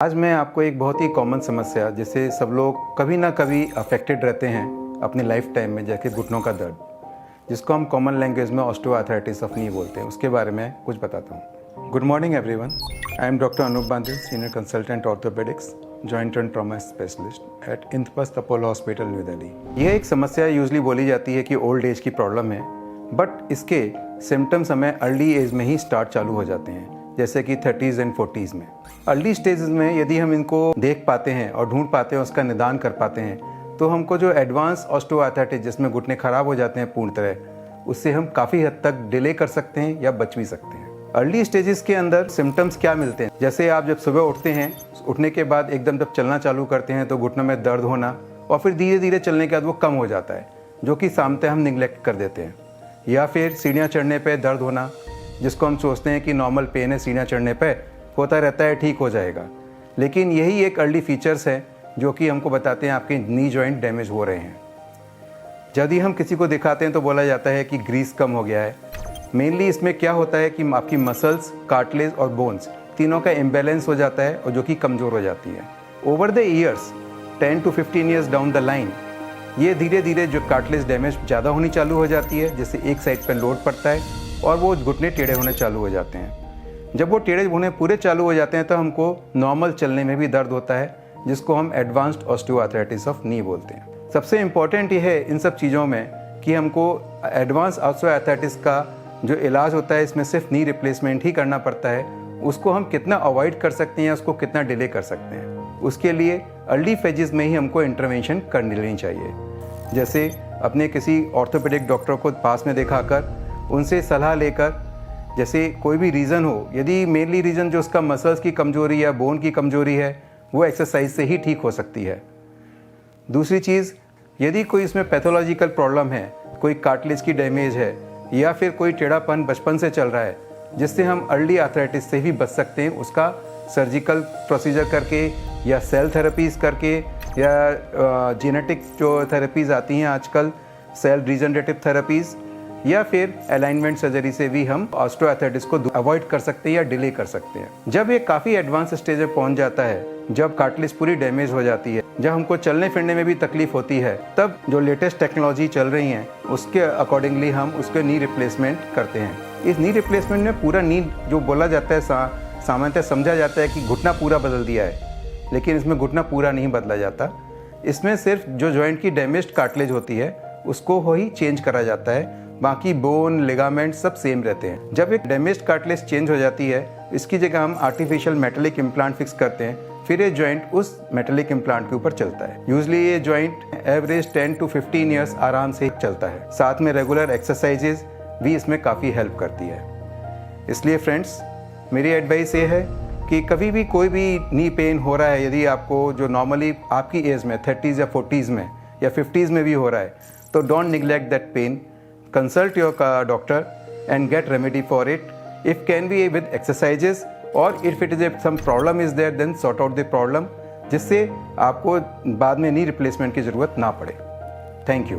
आज मैं आपको एक बहुत ही कॉमन समस्या जिससे सब लोग कभी ना कभी अफेक्टेड रहते हैं अपनी लाइफ टाइम में, जैसे घुटनों का दर्द, जिसको हम कॉमन लैंग्वेज में ऑस्टियोआर्थराइटिस ऑफ नी बोलते हैं, उसके बारे में कुछ बताता हूँ। Good morning everyone, I am doctor Anup Bandil, senior consultant orthopaedics, joint and trauma specialist at Indraprastha Apollo hospital New Delhi. यह एक समस्या यूजली बोली जाती है कि ओल्ड एज की प्रॉब्लम है, बट इसके सिम्टम्स हमें अर्ली एज में ही स्टार्ट चालू हो जाते हैं, जैसे कि 30s एंड 40s में। अर्ली स्टेजेस में यदि हम इनको देख पाते हैं और ढूंढ पाते हैं, उसका निदान कर पाते हैं, तो हमको जो एडवांस ऑस्टियोआर्थराइटिस जिसमें घुटने खराब हो जाते हैं पूर्ण तरह, उससे हम काफ़ी हद तक डिले कर सकते हैं या बच भी सकते हैं। अर्ली स्टेजेस के अंदर सिम्टम्स क्या मिलते हैं, जैसे आप जब सुबह उठते हैं, उठने के बाद एकदम जब चलना चालू करते हैं तो घुटनों में दर्द होना, और फिर धीरे धीरे चलने के बाद वो कम हो जाता है, जो कि सामान्यतः हम निगलेक्ट कर देते हैं। या फिर सीढ़ियाँ चढ़ने पर दर्द होना, जिसको हम सोचते हैं कि नॉर्मल पेन है, सीढ़ियाँ चढ़ने पे होता रहता है, ठीक हो जाएगा, लेकिन यही एक अर्ली फीचर्स है जो कि हमको बताते हैं आपके नी जॉइंट डैमेज हो रहे हैं। यदि हम किसी को दिखाते हैं तो बोला जाता है कि ग्रीस कम हो गया है। मेनली इसमें क्या होता है कि आपकी मसल्स, कार्टिलेज और बोन्स तीनों का इम्बैलेंस हो जाता है और जो कि कमज़ोर हो जाती है। Over the years 10 to 15 years down the line ये धीरे धीरे जो कार्टिलेज डैमेज ज़्यादा होनी चालू हो जाती है, जिससे एक साइड पर लोड पड़ता है और वो घुटने टेढ़े होने चालू हो जाते हैं। जब वो टेढ़े होने पूरे चालू हो जाते हैं तो हमको नॉर्मल चलने में भी दर्द होता है, जिसको हम एडवांस्ड ऑस्टियोआर्थराइटिस ऑफ नी बोलते हैं। सबसे इम्पॉर्टेंट ये है इन सब चीज़ों में कि हमको एडवांस ऑस्टियोआर्थराइटिस का जो इलाज होता है, इसमें सिर्फ नी रिप्लेसमेंट ही करना पड़ता है। उसको हम कितना अवॉइड कर सकते हैं, उसको कितना डिले कर सकते हैं, उसके लिए अर्ली फेजेस में ही हमको इंटरवेंशन कर लेनी चाहिए। जैसे अपने किसी ऑर्थोपेडिक डॉक्टर को पास में दिखाकर उनसे सलाह लेकर, जैसे कोई भी रीज़न हो, यदि मेनली रीज़न जो उसका मसल्स की कमज़ोरी या बोन की कमज़ोरी है, वो एक्सरसाइज से ही ठीक हो सकती है। दूसरी चीज़, यदि कोई इसमें पैथोलॉजिकल प्रॉब्लम है, कोई कार्टिलेज की डैमेज है या फिर कोई टेढ़ापन बचपन से चल रहा है, जिससे हम अर्ली आर्थराइटिस से भी बच सकते हैं, उसका सर्जिकल प्रोसीजर करके या सेल थेरेपीज़ करके या जेनेटिक जो थेरेपीज़ आती हैं आजकल, सेल रीजनरेटिव थेरेपीज़, या फिर अलाइनमेंट सर्जरी से भी हम ऑस्टियोआर्थराइटिस को अवॉइड कर सकते हैं या डिले कर सकते हैं। जब ये काफ़ी एडवांस स्टेज में पहुंच जाता है, जब कार्टिलेज पूरी डैमेज हो जाती है, जब हमको चलने फिरने में भी तकलीफ होती है, तब जो लेटेस्ट टेक्नोलॉजी चल रही हैं उसके अकॉर्डिंगली हम उसके नी रिप्लेसमेंट करते हैं। इस नी रिप्लेसमेंट में पूरा नी जो बोला जाता है, सामान्यतः समझा जाता है कि घुटना पूरा बदल दिया है, लेकिन इसमें घुटना पूरा नहीं बदला जाता। इसमें सिर्फ जो जॉइंट की डैमेज्ड कार्टिलेज होती है उसको ही चेंज करा जाता है, बाकी बोन, लिगामेंट सब सेम रहते हैं। जब एक डैमेज्ड कार्टिलेज चेंज हो जाती है, इसकी जगह हम आर्टिफिशियल मेटेलिक इम्प्लांट फिक्स करते हैं, फिर ये जॉइंट उस मेटेलिक इम्प्लांट के ऊपर चलता है। यूजली ये जॉइंट एवरेज 10 to 15 ईयर्स आराम से चलता है। साथ में रेगुलर एक्सरसाइजेज भी इसमें काफ़ी हेल्प करती है। इसलिए फ्रेंड्स, मेरी एडवाइस ये है कि कभी भी कोई भी नी पेन हो रहा है, यदि आपको जो नॉर्मली आपकी एज में 30s या 40s में या 50s में भी हो रहा है, तो don't neglect that pain, consult your doctor and get remedy for it. If can be with exercises, or if it is some problem is there, then sort out the problem, जिससे आपको बाद में नी रिप्लेसमेंट की ज़रूरत ना पड़े। Thank you.